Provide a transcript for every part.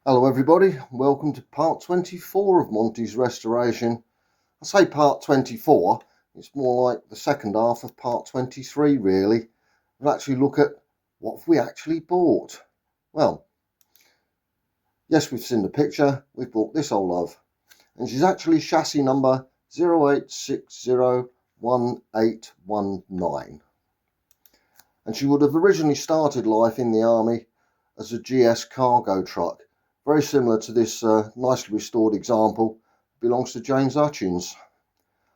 Hello everybody, welcome to part 24 of Monty's restoration. I say part 24, it's more like the second half of part 23 really. We'll actually look at what have we actually bought. Well, yes, we've seen the picture, we've bought this old love. And she's actually chassis number 08601819. And she would have originally started life in the army as a GS cargo truck. Very similar to this nicely restored example, belongs to James Hutchins.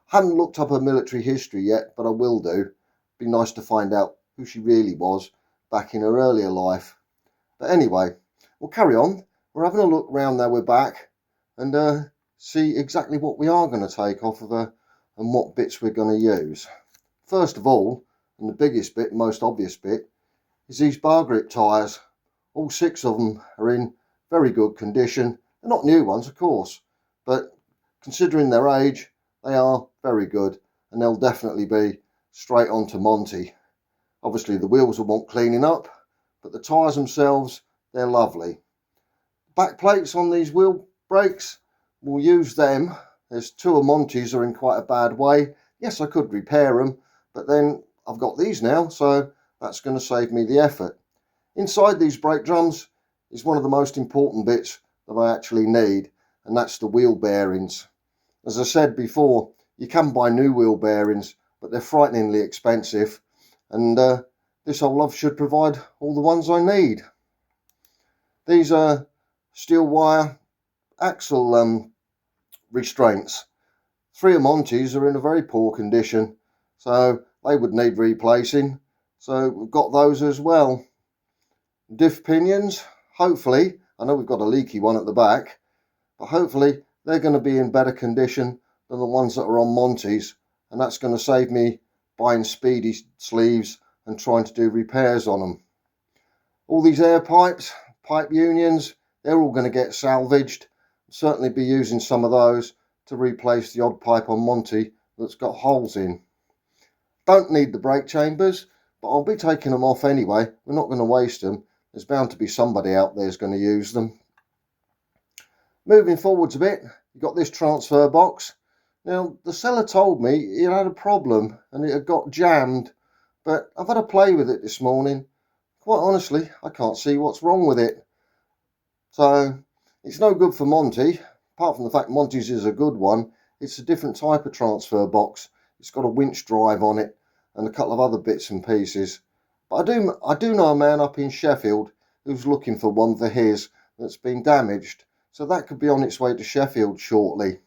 Haven't looked up her military history yet, but I will do. Be nice to find out who she really was back in her earlier life. But anyway, we'll carry on. We're having a look round now we're back and see exactly what we are going to take off of her and what bits we're going to use. First of all, and the biggest bit, most obvious bit, is these bar grip tyres. All 6 of them are in very good condition. They're not new ones, of course, but considering their age, they are very good, and they'll definitely be straight onto Monty. Obviously, the wheels will want cleaning up, but the tyres themselves, they're lovely. Back plates on these wheel brakes, we'll use them. There's 2 of Monty's are in quite a bad way. Yes, I could repair them, but then I've got these now, so that's going to save me the effort. Inside these brake drums is one of the most important bits that I actually need, and that's the wheel bearings. As I said before, you can buy new wheel bearings, but they're frighteningly expensive, and this old love should provide all the ones I need. These are steel wire axle restraints. 3 of Monty's are in a very poor condition, so they would need replacing, so we've got those as well. Diff pinions, hopefully, I know we've got a leaky one at the back, but hopefully they're going to be in better condition than the ones that are on Monty's, and that's going to save me buying speedy sleeves and trying to do repairs on them. All these air pipes, pipe unions, they're all going to get salvaged. I'll certainly be using some of those to replace the odd pipe on Monty that's got holes in. Don't need the brake chambers, but I'll be taking them off anyway. We're not going to waste them. There's bound to be somebody out there who's going to use them. Moving forwards a bit, you've got this transfer box. Now, the seller told me it had a problem and it had got jammed, but I've had a play with it this morning. Quite honestly, I can't see what's wrong with it. So, it's no good for Monty. Apart from the fact Monty's is a good one, it's a different type of transfer box. It's got a winch drive on it and a couple of other bits and pieces. But I do know a man up in Sheffield who's looking for one for his that's been damaged. So that could be on its way to Sheffield shortly.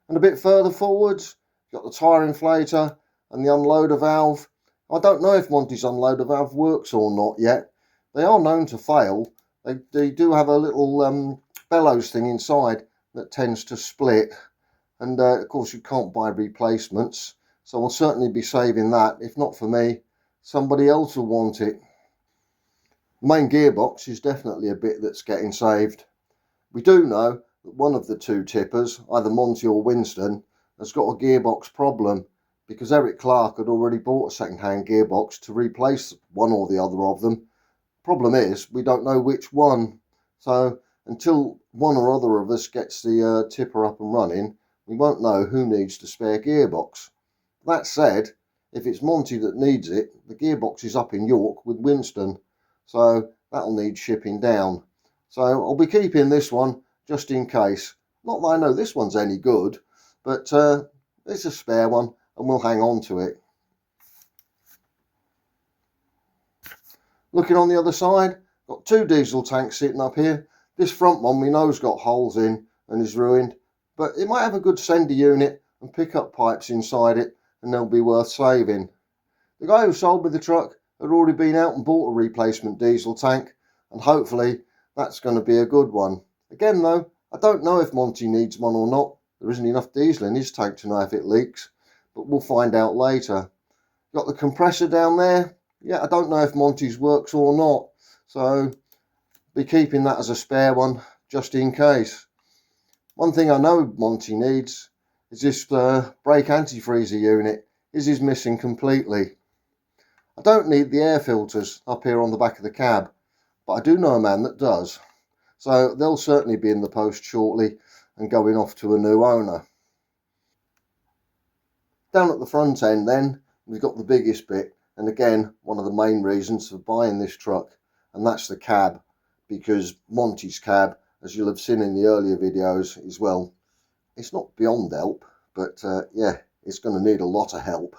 And a bit further forwards, you've got the tyre inflator and the unloader valve. I don't know if Monty's unloader valve works or not yet. They are known to fail. They do have a little bellows thing inside that tends to split. And of course you can't buy replacements. So I'll certainly be saving that. If not for me, somebody else will want it. The main gearbox is definitely a bit that's getting saved. We do know that one of the 2 tippers, either Monty or Winston, has got a gearbox problem because Eric Clark had already bought a second-hand gearbox to replace one or the other of them. Problem is, we don't know which one. So until one or other of us gets the tipper up and running, we won't know who needs the spare gearbox. That said, if it's Monty that needs it, the gearbox is up in York with Winston, so that'll need shipping down. So I'll be keeping this one just in case. Not that I know this one's any good, but it's a spare one and we'll hang on to it. Looking on the other side, got 2 diesel tanks sitting up here. This front one we know's got holes in and is ruined, but it might have a good sender unit and pickup pipes inside it, and they'll be worth saving. The guy who sold me the truck had already been out and bought a replacement diesel tank, and hopefully that's going to be a good one. Again though, I don't know if Monty needs one or not. There isn't enough diesel in his tank to know if it leaks, but we'll find out later. Got the compressor down there. Yeah, I don't know if Monty's works or not, so be keeping that as a spare one just in case. One thing I know Monty needs is this brake antifreezer unit. His is missing completely. I don't need the air filters up here on the back of the cab, but I do know a man that does. So they'll certainly be in the post shortly and going off to a new owner. Down at the front end then, we've got the biggest bit, and again, one of the main reasons for buying this truck, and that's the cab, because Monty's cab, as you'll have seen in the earlier videos as well, it's not beyond help, but yeah, it's going to need a lot of help.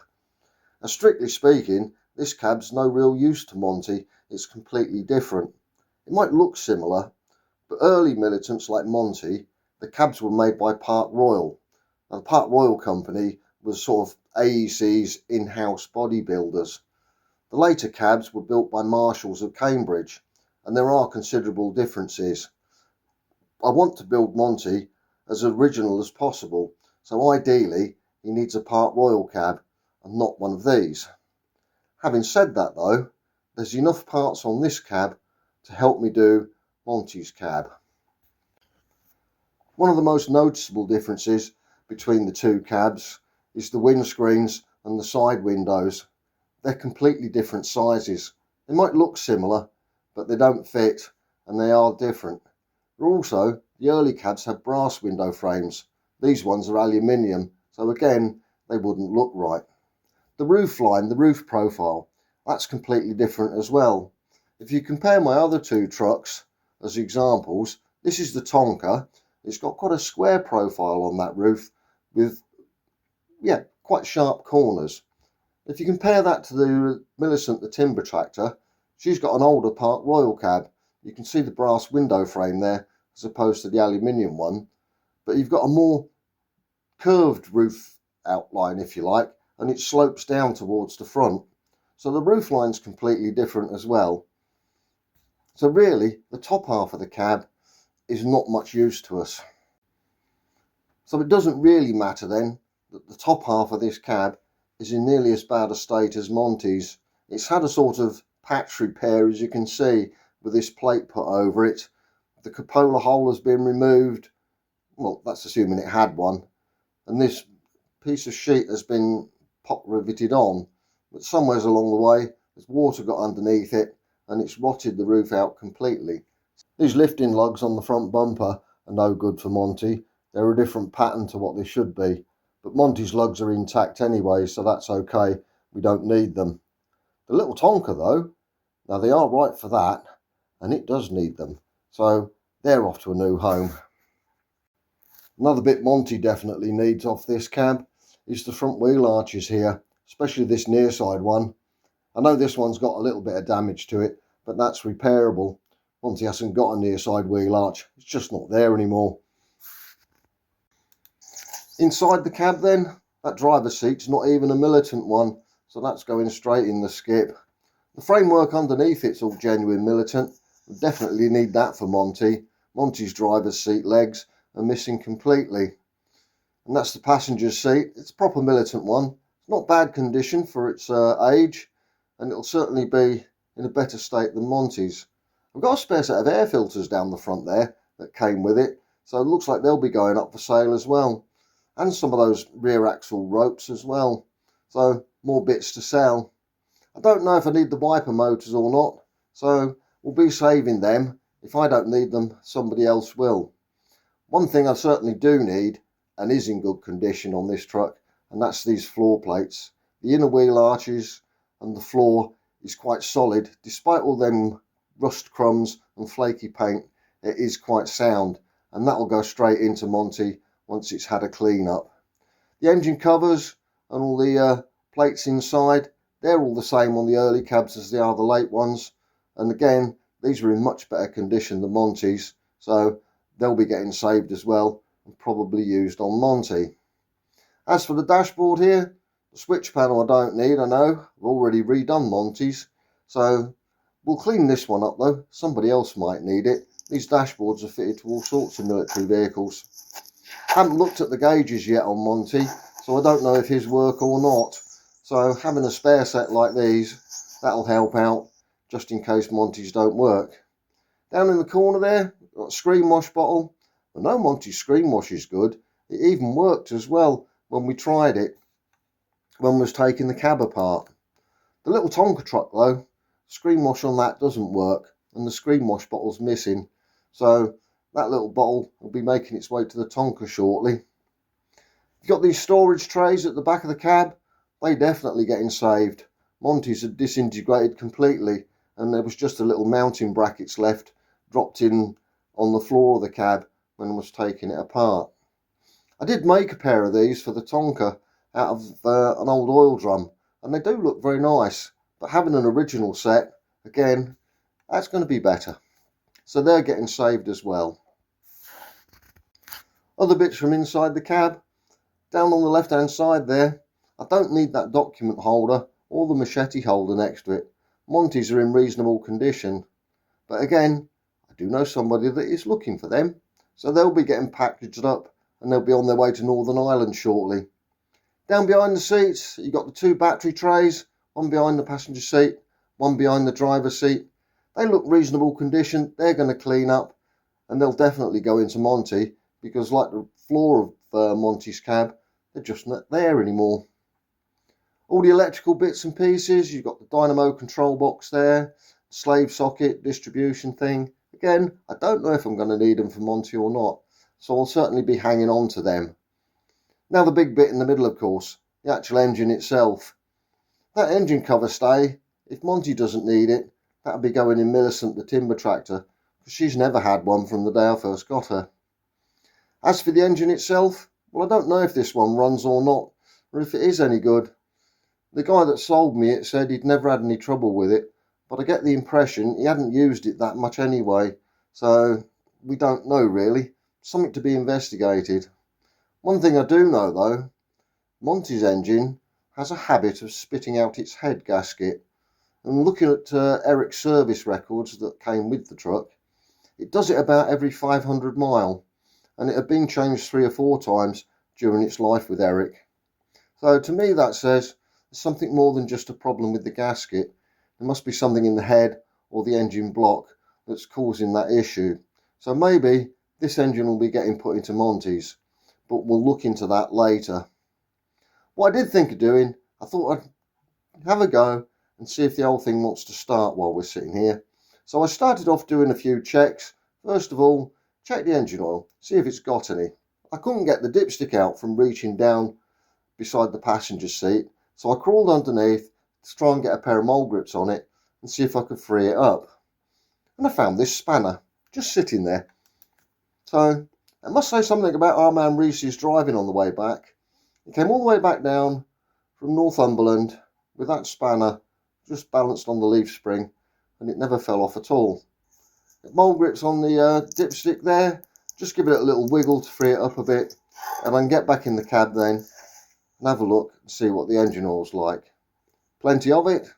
Now, strictly speaking, this cab's no real use to Monty. It's completely different. It might look similar, but early militants like Monty, the cabs were made by Park Royal. Now, the Park Royal company was sort of AEC's in-house bodybuilders. The later cabs were built by Marshalls of Cambridge, and there are considerable differences. I want to build Monty as original as possible, so ideally he needs a Park Royal cab and not one of these. Having said that though, there's enough parts on this cab to help me do Monty's cab. One of the most noticeable differences between the two cabs is the windscreens and the side windows. They're completely different sizes. They might look similar, but they don't fit, and they are different. Also, the early cabs had brass window frames. These ones are aluminium, so again, they wouldn't look right. The roof line, the roof profile, that's completely different as well. If you compare my other two trucks as examples, this is the Tonka. It's got quite a square profile on that roof with, yeah, quite sharp corners. If you compare that to the Militant, the timber tractor, she's got an older Park Royal cab. You can see the brass window frame there as opposed to the aluminium one, but you've got a more curved roof outline, if you like, and it slopes down towards the front. So the roof line's completely different as well. So really, the top half of the cab is not much use to us. So it doesn't really matter then that the top half of this cab is in nearly as bad a state as Monty's. It's had a sort of patch repair, as you can see, with this plate put over it. The cupola hole has been removed. Well, that's assuming it had one. And this piece of sheet has been pop riveted on, but somewheres along the way there's water got underneath it and it's rotted the roof out completely. These lifting lugs on the front bumper are no good for Monty. They're a different pattern to what they should be, but Monty's lugs are intact anyway, so that's okay. We don't need them. The little Tonka though, now they are right for that, and it does need them, so they're off to a new home. Another bit Monty definitely needs off this cab is the front wheel arches here, especially this near side one. I know this one's got a little bit of damage to it, but that's repairable. Monty hasn't got a near side wheel arch, it's just not there anymore. Inside the cab then, that driver's seat's not even a Militant one, so that's going straight in the skip. The framework underneath it's all genuine Militant. We definitely need that for Monty. Monty's driver's seat legs are missing completely. And that's the passenger's seat. It's a proper Militant one. It's not bad condition for its age, and it'll certainly be in a better state than Monty's. I've got a spare set of air filters down the front there that came with it, so it looks like they'll be going up for sale as well. And some of those rear axle ropes as well, so more bits to sell. I don't know if I need the wiper motors or not, so we'll be saving them. If I don't need them, somebody else will. One thing I certainly do need, and is in good condition on this truck, and that's these floor plates. The inner wheel arches and the floor is quite solid. Despite all them rust crumbs and flaky paint, it is quite sound, and that'll go straight into Monty once it's had a clean up. The engine covers and all the plates inside, they're all the same on the early cabs as they are the late ones, and again these are in much better condition than Monty's, so they'll be getting saved as well and probably used on Monty. As for the dashboard here, the switch panel I don't need, I know, I've already redone Monty's, so we'll clean this one up though, somebody else might need it. These dashboards are fitted to all sorts of military vehicles. Haven't looked at the gauges yet on Monty, so I don't know if his work or not. So having a spare set like these, that'll help out just in case Monty's don't work. Down in the corner there, got a screen wash bottle. I know Monty's screen wash is good. It even worked as well when we tried it, when we was taking the cab apart. The little Tonka truck though, screen wash on that doesn't work and the screen wash bottle's missing. So that little bottle will be making its way to the Tonka shortly. You've got these storage trays at the back of the cab. They definitely getting saved. Monty's had disintegrated completely, and there was just a little mounting brackets left, dropped in on the floor of the cab when I was taking it apart. I did make a pair of these for the Tonka out of an old oil drum, and they do look very nice, but having an original set, again, that's going to be better. So they're getting saved as well. Other bits from inside the cab, down on the left hand side there, I don't need that document holder or the machete holder next to it. Monty's are in reasonable condition, but again, I do know somebody that is looking for them, so they'll be getting packaged up and they'll be on their way to Northern Ireland shortly. Down behind the seats, you've got the 2 battery trays, one behind the passenger seat, one behind the driver's seat. They look reasonable condition. They're going to clean up, and they'll definitely go into Monty, because like the floor of Monty's cab, they're just not there anymore. All the electrical bits and pieces, you've got the dynamo control box there, slave socket, distribution thing. Again, I don't know if I'm going to need them for Monty or not, so I'll certainly be hanging on to them. Now the big bit in the middle, of course, the actual engine itself. That engine cover stay, if Monty doesn't need it, that'll be going in Militant, the timber tractor, because she's never had one from the day I first got her. As for the engine itself, well, I don't know if this one runs or not, or if it is any good. The guy that sold me it said he'd never had any trouble with it, but I get the impression he hadn't used it that much anyway, so we don't know really. Something to be investigated. One thing I do know though, Monty's engine has a habit of spitting out its head gasket, and looking at Eric's service records that came with the truck, it does it about every 500 mile, and it had been changed 3 or 4 times during its life with Eric. So to me that says there's something more than just a problem with the gasket. There must be something in the head or the engine block that's causing that issue. So maybe this engine will be getting put into Monty's, but we'll look into that later. What I did think of doing, I thought I'd have a go and see if the old thing wants to start while we're sitting here. So I started off doing a few checks. First of all, check the engine oil, see if it's got any. I couldn't get the dipstick out from reaching down beside the passenger seat, so I crawled underneath to try and get a pair of mole grips on it and see if I could free it up. And I found this spanner just sitting there. So I must say something about our man Reese's driving on the way back. He came all the way back down from Northumberland with that spanner just balanced on the leaf spring, and it never fell off at all. The mole grips on the dipstick there, just give it a little wiggle to free it up a bit, and I can get back in the cab then and have a look and see what the engine oil's like. Plenty of it.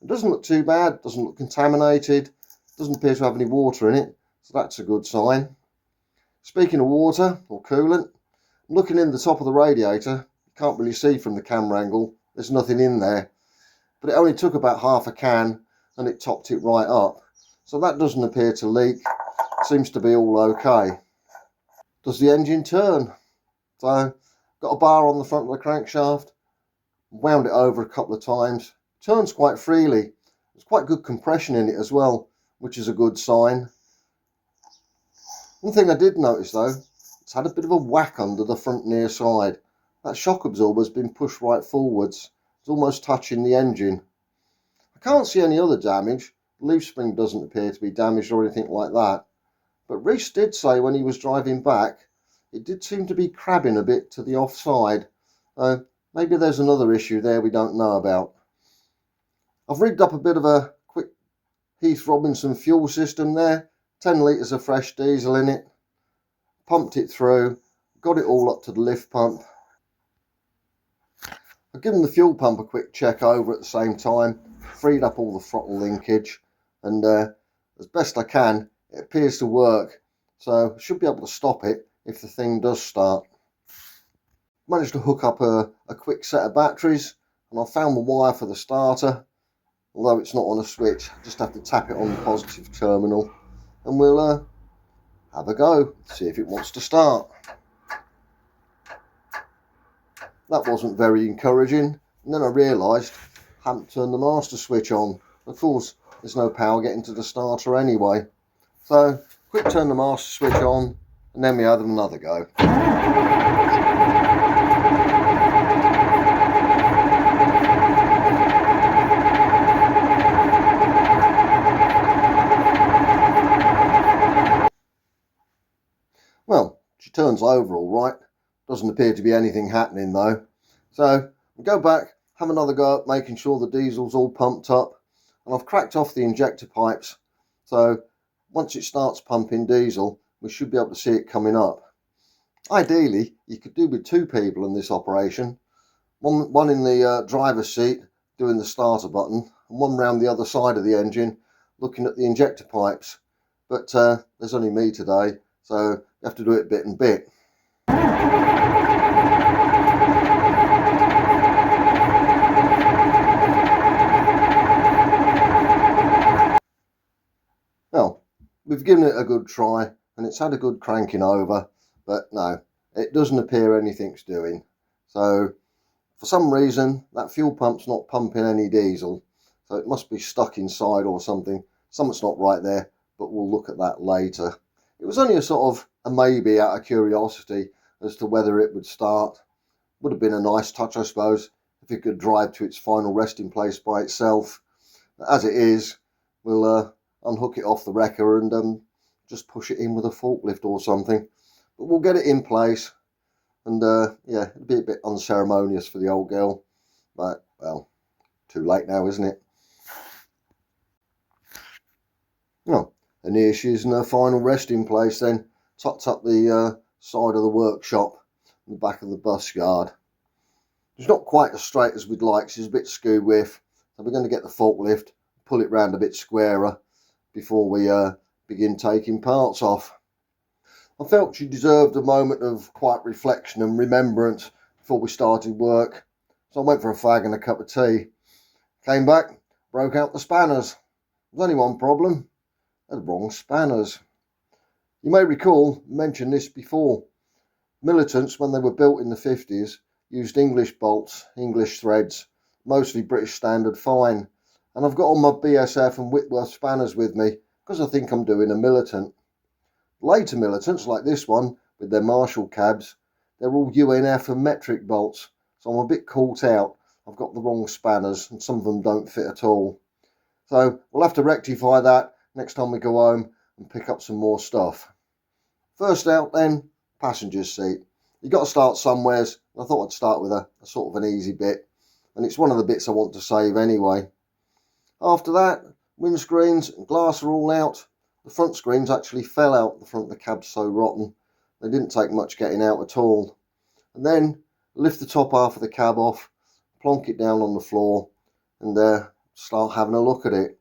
It doesn't look too bad, doesn't look contaminated, doesn't appear to have any water in it, so that's a good sign. Speaking of water or coolant, I'm looking in the top of the radiator. You can't really see from the camera angle, there's nothing in there, but it only took about half a can and it topped it right up, so that doesn't appear to leak. Seems to be all okay. Does the engine turn? So got a bar on the front of the crankshaft, wound it over a couple of times, turns quite freely. There's quite good compression in it as well, which is a good sign. One thing I did notice though, it's had a bit of a whack under the front near side. That shock absorber has been pushed right forwards. It's almost touching the engine. I can't see any other damage. The leaf spring doesn't appear to be damaged or anything like that. But Reese did say when he was driving back, it did seem to be crabbing a bit to the offside. Maybe there's another issue there we don't know about. I've rigged up a bit of a quick Heath Robinson fuel system there. 10 litres of fresh diesel in it. Pumped it through. Got it all up to the lift pump. I've given the fuel pump a quick check over at the same time. Freed up all the throttle linkage. And as best I can, it appears to work. So I should be able to stop it if the thing does start. Managed to hook up a quick set of batteries, and I found the wire for the starter. Although it's not on a switch, I just have to tap it on the positive terminal, and we'll have a go, see if it wants to start. That wasn't very encouraging, and then I realised I hadn't turned the master switch on. Of course, there's no power getting to the starter anyway. So quick turn the master switch on, and then we have another go. Well, she turns over all right. Doesn't appear to be anything happening though. So we go back, have another go at making sure the diesel's all pumped up, and I've cracked off the injector pipes. So once it starts pumping diesel, we should be able to see it coming up. Ideally, you could do with 2 people in this operation. One in the driver's seat doing the starter button, and one round the other side of the engine looking at the injector pipes. But there's only me today, so you have to do it bit and bit. Well, we've given it a good try and it's had a good cranking over, but no, it doesn't appear anything's doing. So for some reason that fuel pump's not pumping any diesel, so it must be stuck inside or something. Something's not right there, but we'll look at that later. It was only a sort of a maybe out of curiosity as to whether it would start. Would have been a nice touch, I suppose, if it could drive to its final resting place by itself. As it is, we'll unhook it off the wrecker and just push it in with a forklift or something. But we'll get it in place, and yeah, it'll be a bit unceremonious for the old girl, but well, too late now, isn't it? Well, and here she is in her final resting place then, tucked up the side of the workshop in the back of the bus yard. It's not quite as straight as we'd like, she's a bit skew with, so we're going to get the forklift, pull it round a bit squarer before we begin taking parts off. I felt she deserved a moment of quiet reflection and remembrance before we started work, so I went for a fag and a cup of tea. Came back, broke out the spanners. There's only one problem: the wrong spanners. You may recall, I mentioned this before, Militants, when they were built in the 50s, used English bolts, English threads, mostly British standard fine, and I've got all my BSF and Whitworth spanners with me because I think I'm doing a Militant. Later Militants, like this one with their Marshall cabs, they're all UNF and metric bolts, so I'm a bit caught out. I've got the wrong spanners and some of them don't fit at all. So we'll have to rectify that next time we go home and pick up some more stuff. First out then, passenger's seat. You've got to start somewheres. I thought I'd start with a sort of an easy bit, and it's one of the bits I want to save anyway. After that, windscreens and glass are all out. The front screens actually fell out the front of the cab, so rotten. They didn't take much getting out at all. And then lift the top half of the cab off, plonk it down on the floor, and start having a look at it.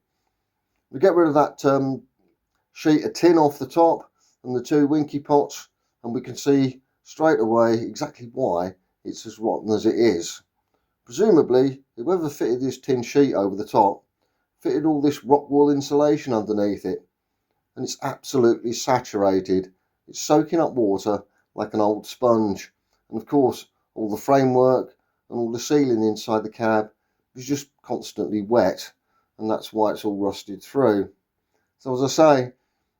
We get rid of that sheet of tin off the top and the 2 winky pots, and we can see straight away exactly why it's as rotten as it is. Presumably, whoever fitted this tin sheet over the top fitted all this rock wool insulation underneath it, and it's absolutely saturated. It's soaking up water like an old sponge, and of course all the framework and all the sealing inside the cab is just constantly wet, and that's why it's all rusted through. So as I say,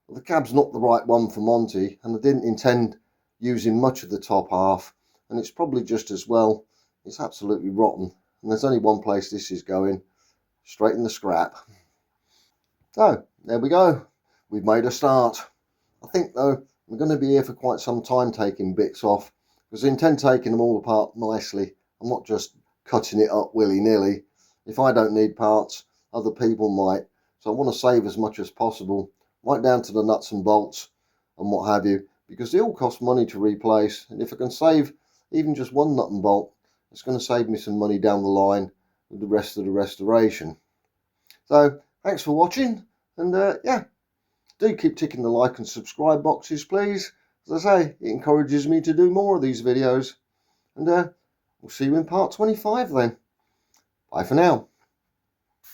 the cab's not the right one for Monty, and I didn't intend using much of the top half, and it's probably just as well. It's absolutely rotten, and there's only one place this is going: straight in the scrap. So there we go, we've made a start. I think though we're going to be here for quite some time taking bits off, because I intend taking them all apart nicely. I'm not just cutting it up willy-nilly. If I don't need parts, other people might, so I want to save as much as possible, right down to the nuts and bolts and what have you, because they all cost money to replace, and if I can save even just one nut and bolt, it's going to save me some money down the line with the rest of the restoration. So thanks for watching, and yeah, do keep ticking the like and subscribe boxes, please. As I say, it encourages me to do more of these videos, and we'll see you in part 25 then. Bye for now.